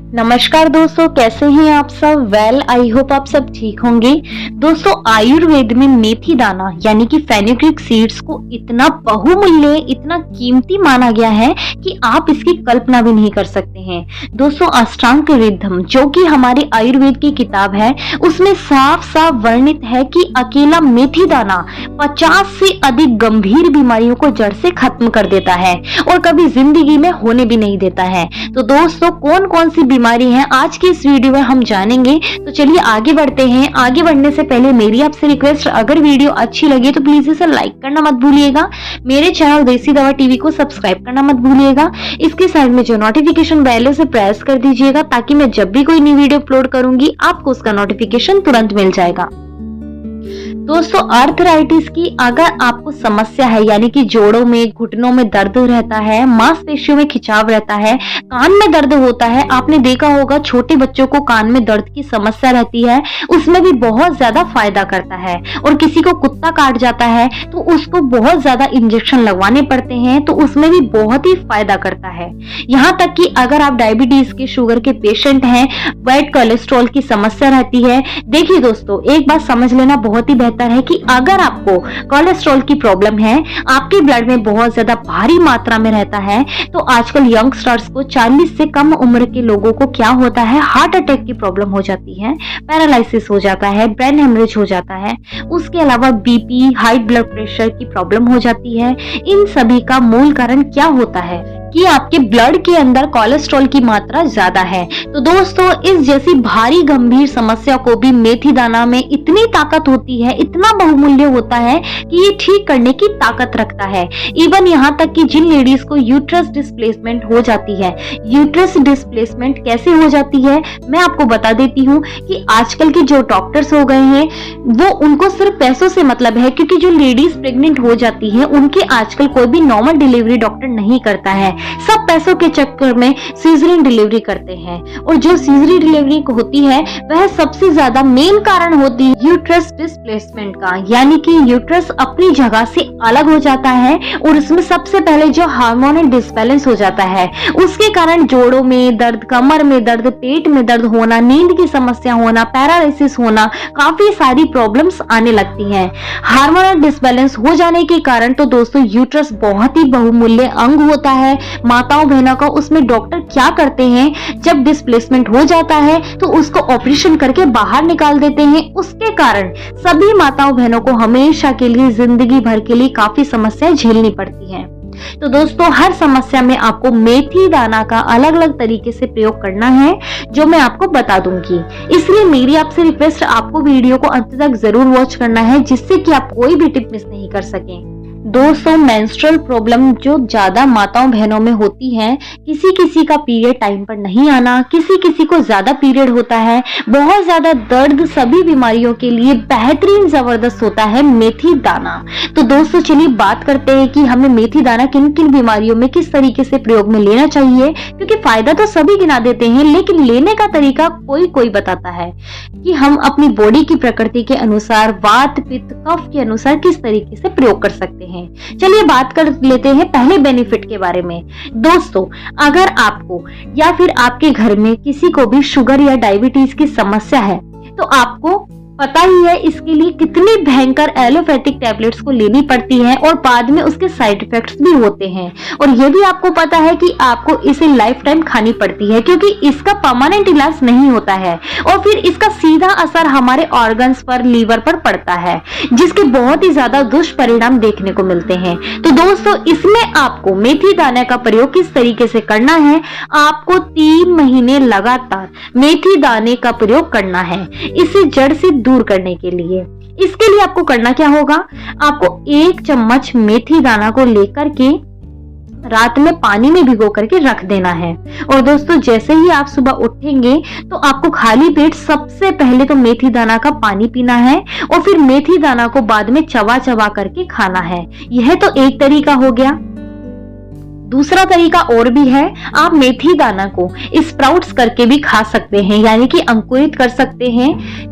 नमस्कार दोस्तों, कैसे हैं आप सब। आई होप आप सब ठीक होंगे। दोस्तों, आयुर्वेद में मेथी दाना यानी कि फेनुग्रीक सीड्स को इतना बहुमूल्य, इतना कीमती माना गया है कि आप इसकी कल्पना भी नहीं कर सकते हैं। दोस्तों, अष्टांग रिद्धम जो कि हमारी आयुर्वेद की किताब है, उसमें साफ साफ वर्णित है कि अकेला मेथी दाना 50 से अधिक गंभीर बीमारियों को जड़ से खत्म कर देता है और कभी जिंदगी में होने भी नहीं देता है। तो दोस्तों, कौन कौन सी बीमारी है आज की इस वीडियो में हम जानेंगे। तो चलिए आगे बढ़ते हैं। आगे बढ़ने से पहले मेरी आपसे रिक्वेस्ट, अगर वीडियो अच्छी लगे तो प्लीज इसे लाइक करना मत भूलिएगा। मेरे चैनल देसी दवा टीवी को सब्सक्राइब करना मत भूलिएगा। इसके साइड में जो नोटिफिकेशन बेल है उसे प्रेस कर दीजिएगा ताकि मैं जब भी कोई नई वीडियो अपलोड करूंगी आपको उसका नोटिफिकेशन तुरंत मिल जाएगा। दोस्तों, आर्थराइटिस की अगर आपको समस्या है, यानी कि जोड़ों में, घुटनों में दर्द रहता है, मांसपेशियों में खिंचाव रहता है, कान में दर्द होता है, आपने देखा होगा छोटे बच्चों को कान में दर्द की समस्या रहती है, उसमें भी बहुत ज्यादा फायदा करता है। और किसी को कुत्ता काट जाता है तो उसको बहुत ज्यादा इंजेक्शन लगवाने पड़ते हैं, तो उसमें भी बहुत ही फायदा करता है। यहाँ तक कि अगर आप डायबिटीज के, शुगर के पेशेंट हैं, बैड कोलेस्ट्रॉल की समस्या रहती है। देखिए दोस्तों, एक बात समझ लेना बहुत ही बेहतर है कि अगर आपको कोलेस्ट्रॉल की प्रॉब्लम है, आपके ब्लड में बहुत ज्यादा भारी मात्रा में रहता है, तो आजकल यंगस्टर्स को, 40 से कम उम्र के लोगों को क्या होता है, हार्ट अटैक की प्रॉब्लम हो जाती है, पैरालिसिस हो जाता है, ब्रेन हेमरेज हो जाता है। उसके अलावा बीपी, हाई ब्लड प्रेशर की प्रॉब्लम हो जाती है। इन सभी का मूल कारण क्या होता है कि आपके ब्लड के अंदर कोलेस्ट्रॉल की मात्रा ज्यादा है। तो दोस्तों, इस जैसी भारी गंभीर समस्या को भी मेथी दाना में इतनी ताकत होती है, इतना बहुमूल्य होता है कि ये ठीक करने की ताकत रखता है। इवन यहाँ तक कि जिन लेडीज को यूट्रस डिस्प्लेसमेंट हो जाती है, यूट्रस डिस्प्लेसमेंट कैसे हो जाती है मैं आपको बता देती हूँ कि आजकल के जो डॉक्टर्स हो गए हैं वो, उनको सिर्फ पैसों से मतलब है, क्योंकि जो लेडीज प्रेग्नेंट हो जाती है उनके आजकल कोई भी नॉर्मल डिलीवरी डॉक्टर नहीं करता है। सब पैसों के चक्कर में सीजरिंग डिलीवरी करते हैं, और जो सीजरिंग डिलीवरी होती है वह सबसे ज्यादा मेन कारण होती है यूट्रस डिस्प्लेसमेंट का, यानी कि यूट्रस अपनी जगह से अलग हो जाता है और उसमें सबसे पहले जो हार्मोनल डिसबैलेंस हो जाता है, उसके कारण जोड़ों में दर्द, कमर में दर्द, पेट में दर्द होना, नींद की समस्या होना, पैरालिसिस होना, काफी सारी प्रॉब्लम्स आने लगती हैं। हार्मोनल डिसबैलेंस हो जाने के कारण तो दोस्तों, यूट्रस बहुत ही बहुमूल्य अंग होता है माताओं बहनों का। उसमें डॉक्टर क्या करते हैं, जब डिस्प्लेसमेंट हो जाता है तो उसको ऑपरेशन करके बाहर निकाल देते हैं। उसके कारण सभी माताओं बहनों को हमेशा के लिए, जिंदगी भर के लिए काफी समस्याएं झेलनी पड़ती हैं। तो दोस्तों, हर समस्या में आपको मेथी दाना का अलग अलग तरीके से प्रयोग करना है, जो मैं आपको बता दूंगी। इसलिए मेरी आपसे रिक्वेस्ट, आपको वीडियो को अंत तक जरूर वॉच करना है, जिससे कि आप कोई भी टिप मिस नहीं कर सकें। दोस्तों, मेंस्ट्रुअल प्रॉब्लम जो ज्यादा माताओं बहनों में होती है, किसी किसी का पीरियड टाइम पर नहीं आना, किसी किसी को ज्यादा पीरियड होता है, बहुत ज्यादा दर्द, सभी बीमारियों के लिए बेहतरीन जबरदस्त होता है मेथी दाना। तो दोस्तों, चलिए बात करते हैं कि हमें मेथी दाना किन किन बीमारियों में किस तरीके से प्रयोग में लेना चाहिए, क्योंकि फायदा तो सभी गिना देते हैं, लेकिन लेने का तरीका कोई कोई बताता है कि हम अपनी बॉडी की प्रकृति के अनुसार, वात, पित्त, कफ के अनुसार किस तरीके से प्रयोग कर सकते हैं। चलिए बात कर लेते हैं पहले बेनिफिट के बारे में। दोस्तों, अगर आपको या फिर आपके घर में किसी को भी शुगर या डायबिटीज की समस्या है, तो आपको पता ही है इसके लिए कितनी भयंकर एलोपैथिक टैबलेट्स को लेनी पड़ती है और बाद में उसके साइड इफेक्ट्स भी होते हैं। और ये भी आपको पता है कि आपको इसे लाइफ टाइम खानी पड़ती है, क्योंकि इसका परमानेंट इलाज नहीं होता है और फिर इसका सीधा असर हमारे ऑर्गन्स पर, लीवर पर पड़ता है, जिसके बहुत ही ज्यादा दुष्परिणाम देखने को मिलते हैं। तो दोस्तों, इसमें आपको मेथी दाने का प्रयोग किस तरीके से करना है, आपको 3 महीने लगातार मेथी दाने का प्रयोग करना है, इसे जड़ से दूर करने के लिए। इसके लिए आपको करना क्या होगा, आपको 1 चम्मच मेथी दाना को लेकर के रात में पानी में भिगो करके रख देना है। और दोस्तों, जैसे ही आप सुबह उठेंगे तो आपको खाली पेट सबसे पहले तो मेथी दाना का पानी पीना है और फिर मेथी दाना को बाद में चबा चबा करके खाना है। यह तो एक तरीका हो गया। दूसरा तरीका और भी है, आप मेथी दाना को स्प्राउट्स करके भी खा सकते हैं, यानी कि अंकुरित कर सकते हैं।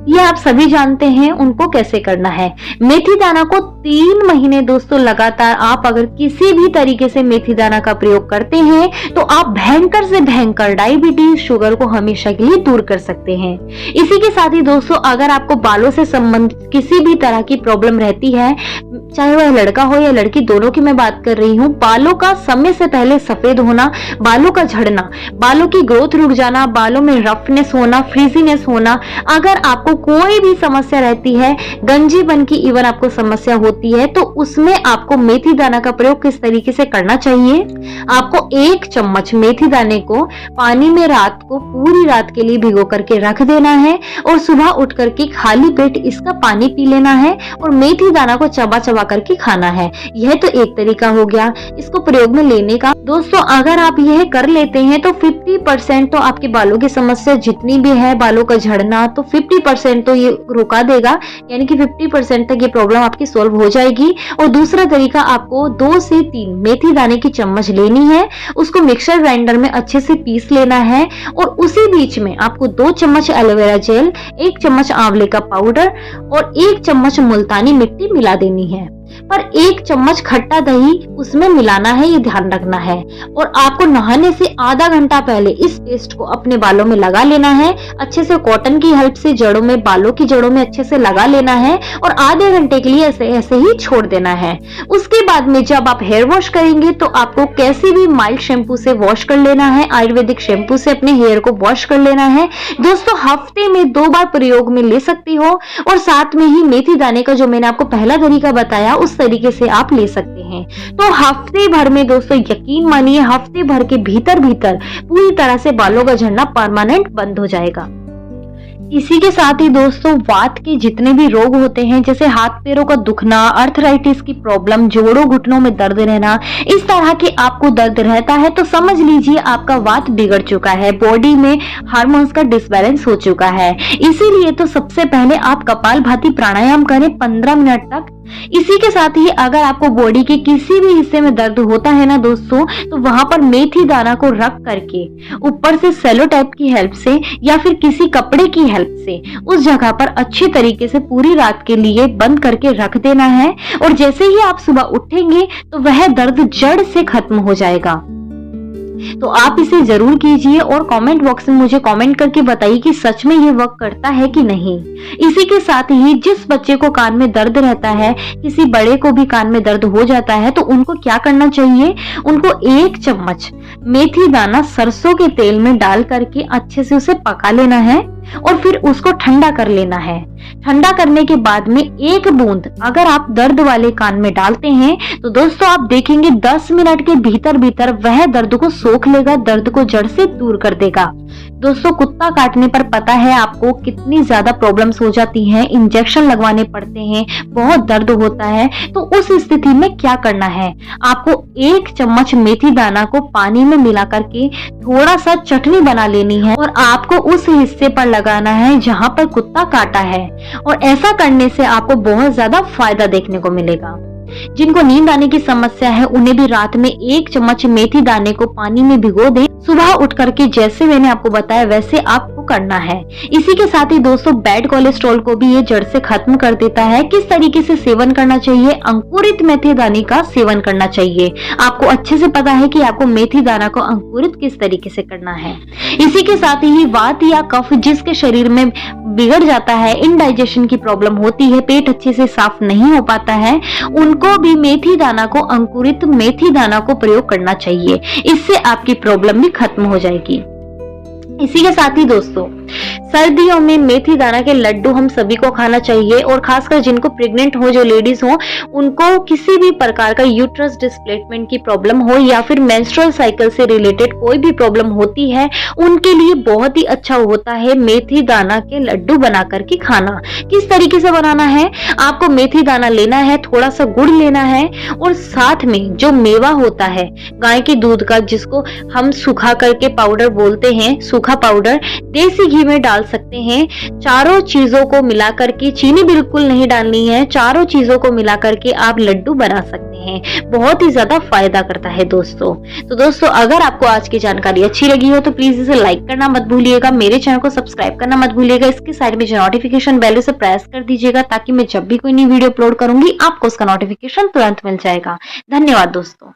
ये आप सभी जानते हैं उनको कैसे करना है। मेथी दाना को 3 महीने दोस्तों लगातार आप अगर किसी भी तरीके से मेथी दाना का प्रयोग करते हैं तो आप भयंकर से भयंकर डायबिटीज, शुगर को हमेशा के लिए दूर कर सकते हैं। इसी के साथ ही दोस्तों, अगर आपको बालों से संबंधित किसी भी तरह की प्रॉब्लम रहती है, चाहे वह लड़का हो या लड़की, दोनों की मैं बात कर रही हूँ, बालों का समय से पहले सफेद होना, बालों का झड़ना, बालों की ग्रोथ रुक जाना, बालों में रफनेस होना, फ्रीजीनेस होना, अगर आपको कोई भी समस्या रहती है, गंजीपन की इवन आपको समस्या होती है, तो उसमें आपको मेथी दाना का प्रयोग किस तरीके से करना चाहिए। आपको 1 चम्मच मेथी दाने को पानी में रात को पूरी रात के लिए भिगो करके रख देना है और सुबह उठ करके खाली पेट इसका पानी पी लेना है और मेथी दाना को चबा चबा करके खाना है। यह तो एक तरीका हो गया इसको प्रयोग में लेने का। दोस्तों, अगर आप यह कर लेते हैं तो 50% तो आपके बालों की समस्या जितनी भी है, बालों का झड़ना, तो 50% तो ये रुका देगा, यानी कि 50% तक ये प्रॉब्लम आपकी सॉल्व हो जाएगी। और दूसरा तरीका, आपको 2 से 3 मेथी दाने की चम्मच लेनी है, उसको मिक्सर ग्राइंडर में अच्छे से पीस लेना है और उसी बीच में आपको 2 चम्मच एलोवेरा जेल, 1 चम्मच आंवले का पाउडर और 1 चम्मच मुल्तानी मिट्टी मिला देनी है। पर 1 चम्मच खट्टा दही उसमें मिलाना है, ये ध्यान रखना है। और आपको नहाने से आधा घंटा पहले इस पेस्ट को अपने बालों में लगा लेना है, अच्छे से कॉटन की हेल्प से जड़ों में, बालों की जड़ों में अच्छे से लगा लेना है और आधे घंटे के लिए ऐसे ही छोड़ देना है। उसके बाद में जब आप हेयर वॉश करेंगे तो आपको कैसे भी माइल्ड शैम्पू से वॉश कर लेना है, आयुर्वेदिक शैम्पू से अपने हेयर को वॉश कर लेना है। दोस्तों, हफ्ते में 2 बार प्रयोग में ले सकती हो और साथ में ही मेथी दाने का जो मैंने आपको पहला तरीका बताया उस तरीके से आप ले सकते हैं। तो हफ्ते भर में दोस्तों, यकीन मानिए, हफ्ते भर के भीतर पूरी तरह से बालों का झड़ना परमानेंट बंद हो जाएगा। इसी के साथ ही दोस्तों, वात के जितने भी रोग होते हैं, जैसे हाथ पैरों का दुखना, अर्थराइटिस की प्रॉब्लम, जोड़ों घुटनों में दर्द रहना, इस तरह के आपको दर्द रहता है तो समझ लीजिए आपका वात बिगड़ चुका है, बॉडी में हार्मोन्स का डिसबैलेंस हो चुका है। इसीलिए तो सबसे पहले आप कपालभाति प्राणायाम करें 15 मिनट तक। इसी के साथ ही अगर आपको बॉडी के किसी भी हिस्से में दर्द होता है ना दोस्तों, तो वहां पर मेथी दाना को रख करके ऊपर से सेलो टेप की हेल्प से या फिर किसी कपड़े की हेल्प से उस जगह पर अच्छी तरीके से पूरी रात के लिए बंद करके रख देना है और जैसे ही आप सुबह उठेंगे तो वह दर्द जड़ से खत्म हो जाएगा। तो आप इसे जरूर कीजिए और कमेंट बॉक्स में मुझे कमेंट करके बताइए कि सच में ये वर्क करता है कि नहीं। इसी के साथ ही जिस बच्चे को कान में दर्द रहता है, किसी बड़े को भी कान में दर्द हो जाता है, तो उनको क्या करना चाहिए, उनको 1 चम्मच मेथी दाना सरसों के तेल में डाल करके अच्छे से उसे पका लेना है और फिर उसको ठंडा कर लेना है। ठंडा करने के बाद में 1 बूंद अगर आप दर्द वाले कान में डालते हैं तो दोस्तों आप देखेंगे 10 मिनट के भीतर वह दर्द को सोख लेगा, दर्द को जड़ से दूर कर देगा। दोस्तों, कुत्ता काटने पर पता है आपको कितनी ज्यादा प्रॉब्लम्स हो जाती हैं, इंजेक्शन लगवाने पड़ते हैं, बहुत दर्द होता है। तो उस स्थिति में क्या करना है, आपको 1 चम्मच मेथी दाना को पानी में मिला करके थोड़ा सा चटनी बना लेनी है और आपको उस हिस्से पर लगाना है जहां पर कुत्ता काटा है और ऐसा करने से आपको बहुत ज्यादा फायदा देखने को मिलेगा। जिनको नींद आने की समस्या है उन्हें भी रात में 1 चम्मच मेथी दाने को पानी में भिगो दें, सुबह उठ करके जैसे मैंने आपको बताया वैसे आपको करना है। इसी के साथ ही दोस्तों, बैड कोलेस्ट्रॉल को भी ये जड़ से खत्म कर देता है। किस तरीके से सेवन करना चाहिए, अंकुरित मेथी दाने का सेवन करना चाहिए। आपको अच्छे से पता है कि आपको मेथी दाना को अंकुरित किस तरीके से करना है। इसी के साथ ही वात या कफ जिसके शरीर में बिगड़ जाता है, इनडाइजेशन की प्रॉब्लम होती है, पेट अच्छे से साफ नहीं हो पाता है, उनको भी मेथी दाना को, अंकुरित मेथी दाना को प्रयोग करना चाहिए। इससे आपकी प्रॉब्लम भी खत्म हो जाएगी। इसी के साथ ही दोस्तों, सर्दियों में मेथी दाना के लड्डू हम सभी को खाना चाहिए और खासकर जिनको प्रेग्नेंट हो, जो लेडीज हो, उनको किसी भी प्रकार का यूट्रस डिस्प्लेसमेंट की प्रॉब्लम हो या फिर मेंस्ट्रुअल साइकिल से रिलेटेड कोई भी प्रॉब्लम होती है, उनके लिए बहुत ही अच्छा होता है मेथी दाना के लड्डू बना करके खाना। किस तरीके से बनाना है, आपको मेथी दाना लेना है, थोड़ा सा गुड़ लेना है और साथ में जो मेवा होता है गाय के दूध का, जिसको हम सूखा करके पाउडर बोलते हैं, सूखा पाउडर, देसी घी में डाल सकते हैं। चारों चीजों को मिला करके, चीनी बिल्कुल नहीं डालनी है, चारों चीजों को मिला करके आप लड्डू बना सकते हैं। बहुत ही ज्यादा फायदा करता है दोस्तों। तो दोस्तों अगर आपको आज की जानकारी अच्छी लगी हो तो प्लीज इसे लाइक करना मत भूलिएगा, मेरे चैनल को सब्सक्राइब करना मत भूलिएगा, इसके साइड में जो नोटिफिकेशन बेल उसे प्रेस कर दीजिएगा ताकि मैं जब भी कोई नई वीडियो अपलोड करूंगी आपको उसका नोटिफिकेशन तुरंत मिल जाएगा। धन्यवाद दोस्तों।